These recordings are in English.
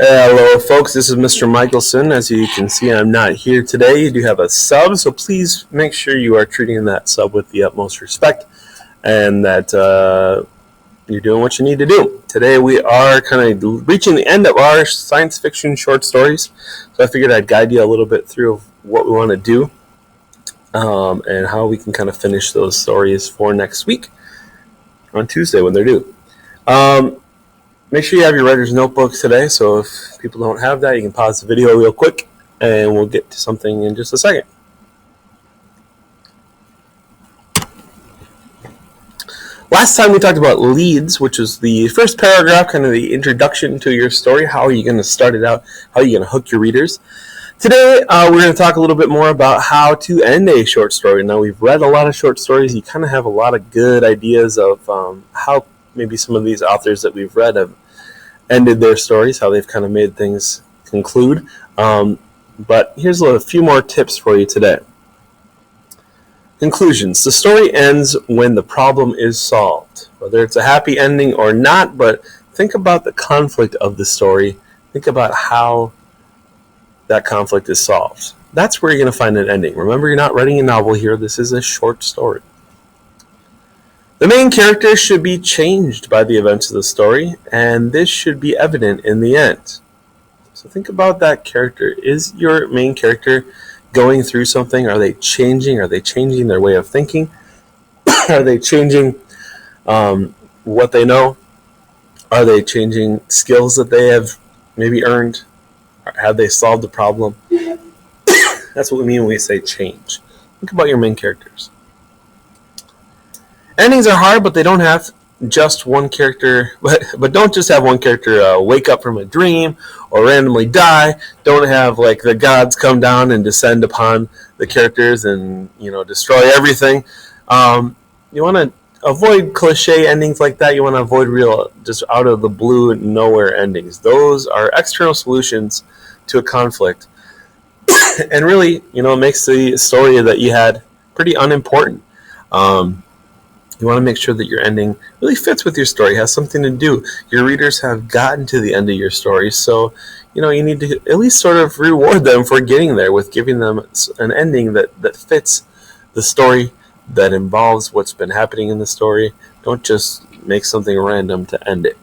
Hello, folks. This is Mr. Michelson. As you can see, I'm not here today. You do have a sub, so please make sure you are treating that sub with the utmost respect and that you're doing what you need to do. Today, we are kind of reaching the end of our science fiction short stories, so I figured I'd guide you a little bit through what we want to do and how we can kind of finish those stories for next week on Tuesday when they're due. Make sure you have your writer's notebooks today, so if people don't have that, you can pause the video real quick, and we'll get to something in just a second. Last time we talked about leads, which is the first paragraph, kind of the introduction to your story. How are you going to start it out? How are you going to hook your readers? Today, we're going to talk a little bit more about how to end a short story. Now, we've read a lot of short stories. You kind of have a lot of good ideas of how maybe some of these authors that we've read have ended their stories, how they've kind of made things conclude. But here's a few more tips for you today. Conclusions. The story ends when the problem is solved, whether it's a happy ending or not, but think about the conflict of the story. Think about how that conflict is solved. That's where you're going to find an ending. Remember, you're not writing a novel here. This is a short story. The main character should be changed by the events of the story, and this should be evident in the end. So think about that character. Is your main character going through something? Are they changing? Are they changing their way of thinking? Are they changing what they know? Are they changing skills that they have maybe earned? Have they solved the problem? That's what we mean when we say change. Think about your main characters. Endings are hard, but they don't have just one character. But don't just have one character wake up from a dream or randomly die. Don't have like the gods come down and descend upon the characters and destroy everything. You want to avoid cliche endings like that. You want to avoid real just out of the blue nowhere endings. Those are external solutions to a conflict, and really it makes the story that you had pretty unimportant. You want to make sure that your ending really fits with your story, has something to do. Your readers have gotten to the end of your story, so you need to at least sort of reward them for getting there with giving them an ending that fits the story, that involves what's been happening in the story. Don't just make something random to end it.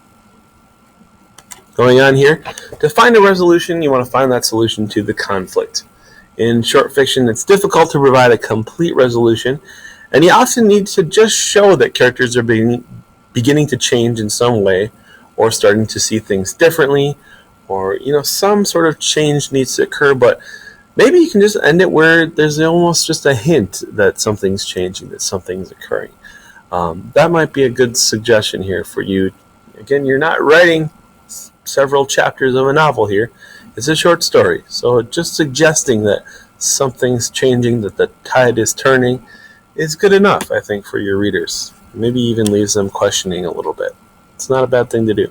Going on here, to find a resolution, you want to find that solution to the conflict. In short fiction, it's difficult to provide a complete resolution, and you often need to just show that characters are beginning to change in some way, or starting to see things differently, or some sort of change needs to occur, but maybe you can just end it where there's almost just a hint that something's changing, that something's occurring. That might be a good suggestion here for you. Again, you're not writing several chapters of a novel here. It's a short story, so just suggesting that something's changing, that the tide is turning, is good enough, I think, for your readers. Maybe even leaves them questioning a little bit. It's not a bad thing to do.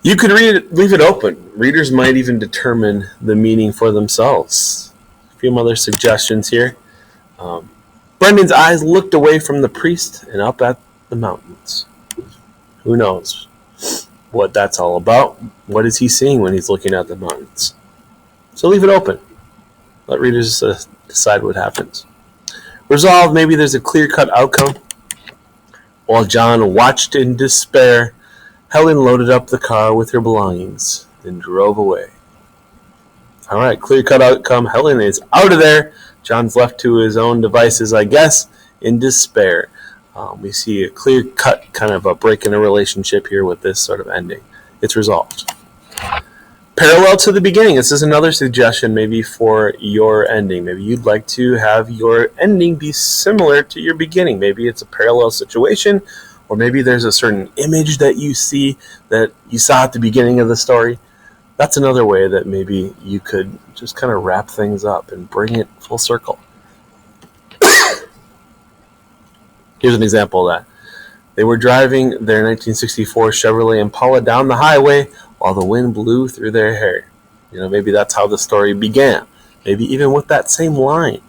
You could leave it open. Readers might even determine the meaning for themselves. A few other suggestions here. Brendan's eyes looked away from the priest and up at the mountains. Who knows what that's all about? What is he seeing when he's looking at the mountains? So leave it open. Let readers decide what happens. Resolve, maybe there's a clear-cut outcome. While John watched in despair, Helen loaded up the car with her belongings, then drove away. All right, clear-cut outcome. Helen is out of there. John's left to his own devices, I guess, in despair. We see a clear-cut kind of a break in a relationship here with this sort of ending. It's resolved. Parallel to the beginning. This is another suggestion maybe for your ending. Maybe you'd like to have your ending be similar to your beginning. Maybe it's a parallel situation, or maybe there's a certain image that you see that you saw at the beginning of the story. That's another way that maybe you could just kind of wrap things up and bring it full circle. Here's an example of that. They were driving their 1964 Chevrolet Impala down the highway while the wind blew through their hair. Maybe that's how the story began. Maybe even with that same line.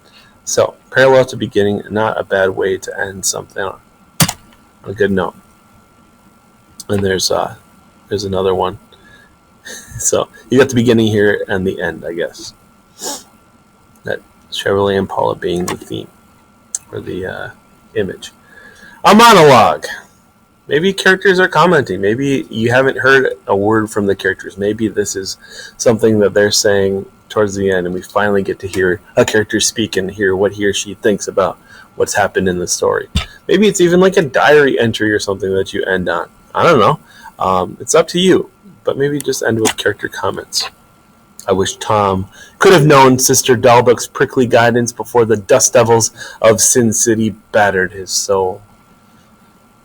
So, parallel to beginning, not a bad way to end something on a good note. And there's there's another one. So you got the beginning here and the end, I guess. That Chevrolet Impala being the theme or the image. A monologue. Maybe characters are commenting. Maybe you haven't heard a word from the characters. Maybe this is something that they're saying towards the end, and we finally get to hear a character speak and hear what he or she thinks about what's happened in the story. Maybe it's even like a diary entry or something that you end on. I don't know. It's up to you. But maybe just end with character comments. I wish Tom could have known Sister Dalbuck's prickly guidance before the dust devils of Sin City battered his soul.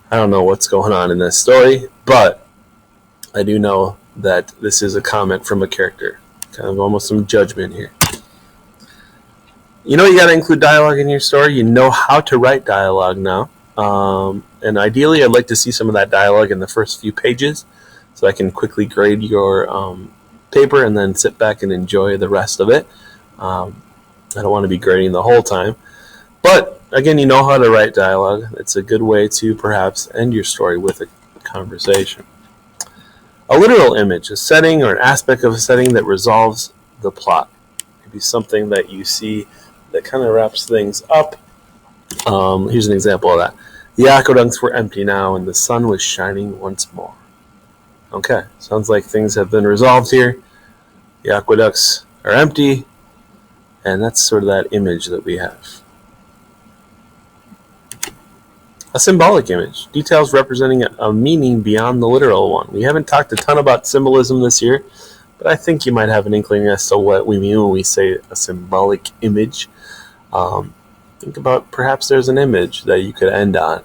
I don't know what's going on in this story, but I do know that this is a comment from a character. Kind of almost some judgment here. You know you got to include dialogue in your story. You know how to write dialogue now. And ideally, I'd like to see some of that dialogue in the first few pages so I can quickly grade your paper and then sit back and enjoy the rest of it. I don't want to be grading the whole time. But again, you know how to write dialogue. It's a good way to perhaps end your story with a conversation. A literal image, a setting or an aspect of a setting that resolves the plot. Maybe something that you see that kind of wraps things up. Here's an example of that. The aqueducts were empty now and the sun was shining once more. Okay, sounds like things have been resolved here. The aqueducts are empty, and that's sort of that image that we have. A symbolic image, details representing a meaning beyond the literal one. We haven't talked a ton about symbolism this year, but I think you might have an inkling as to what we mean when we say a symbolic image. Think about perhaps there's an image that you could end on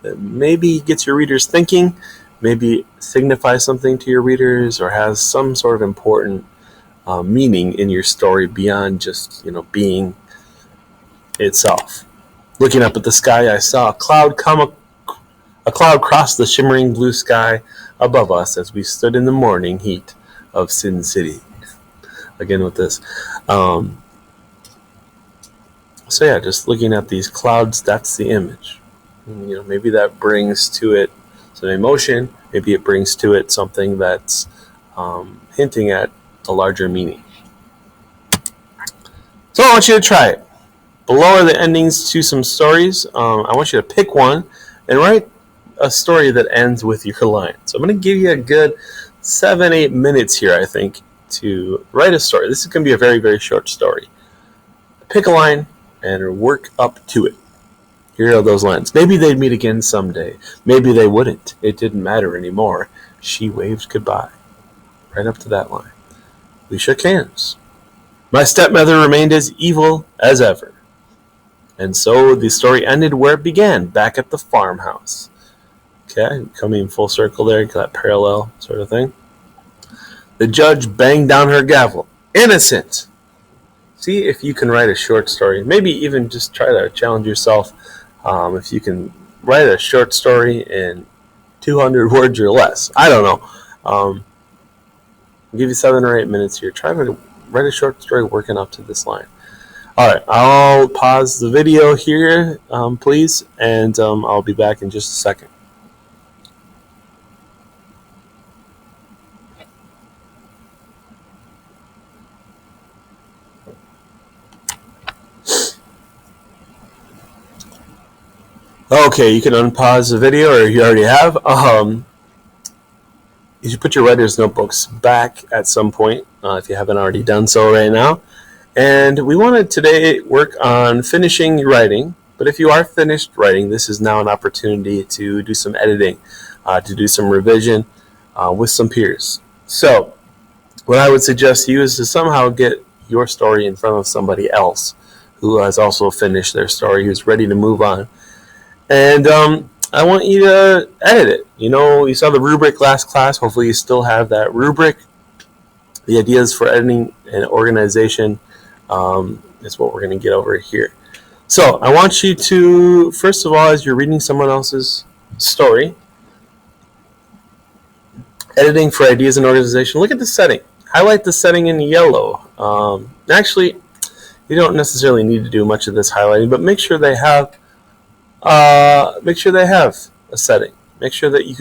that maybe gets your readers thinking, maybe signifies something to your readers, or has some sort of important meaning in your story beyond just being itself. Looking up at the sky, I saw a cloud cross the shimmering blue sky above us as we stood in the morning heat of Sin City. Again with this. So yeah, just looking at these clouds, that's the image. Maybe that brings to it some emotion. Maybe it brings to it something that's hinting at a larger meaning. So I want you to try it. Below are the endings to some stories. I want you to pick one and write a story that ends with your line. So I'm going to give you a good 7-8 minutes here, I think, to write a story. This is going to be a very, very short story. Pick a line and work up to it. Here are those lines. Maybe they'd meet again someday. Maybe they wouldn't. It didn't matter anymore. She waved goodbye. Right up to that line. We shook hands. My stepmother remained as evil as ever. And so the story ended where it began, back at the farmhouse. Okay, coming full circle there, that parallel sort of thing. The judge banged down her gavel. Innocent! See if you can write a short story. Maybe even just try to challenge yourself. If you can write a short story in 200 words or less. I don't know. I'll give you 7 or 8 minutes here. Try to write a short story working up to this line. Alright, I'll pause the video here, please, and I'll be back in just a second. Okay, you can unpause the video, or you already have. You should put your writer's notebooks back at some point, if you haven't already done so right now. And we want to today work on finishing your writing. But if you are finished writing, this is now an opportunity to do some editing, to do some revision with some peers. So what I would suggest to you is to somehow get your story in front of somebody else who has also finished their story, who's ready to move on. And I want you to edit it. You saw the rubric last class. Hopefully you still have that rubric. The ideas for editing and organization is what we're going to get over here. So I want you to, first of all, as you're reading someone else's story, editing for ideas and organization, look at the setting. Highlight the setting in yellow. Actually, you don't necessarily need to do much of this highlighting, but make sure they have a setting. Make sure that you can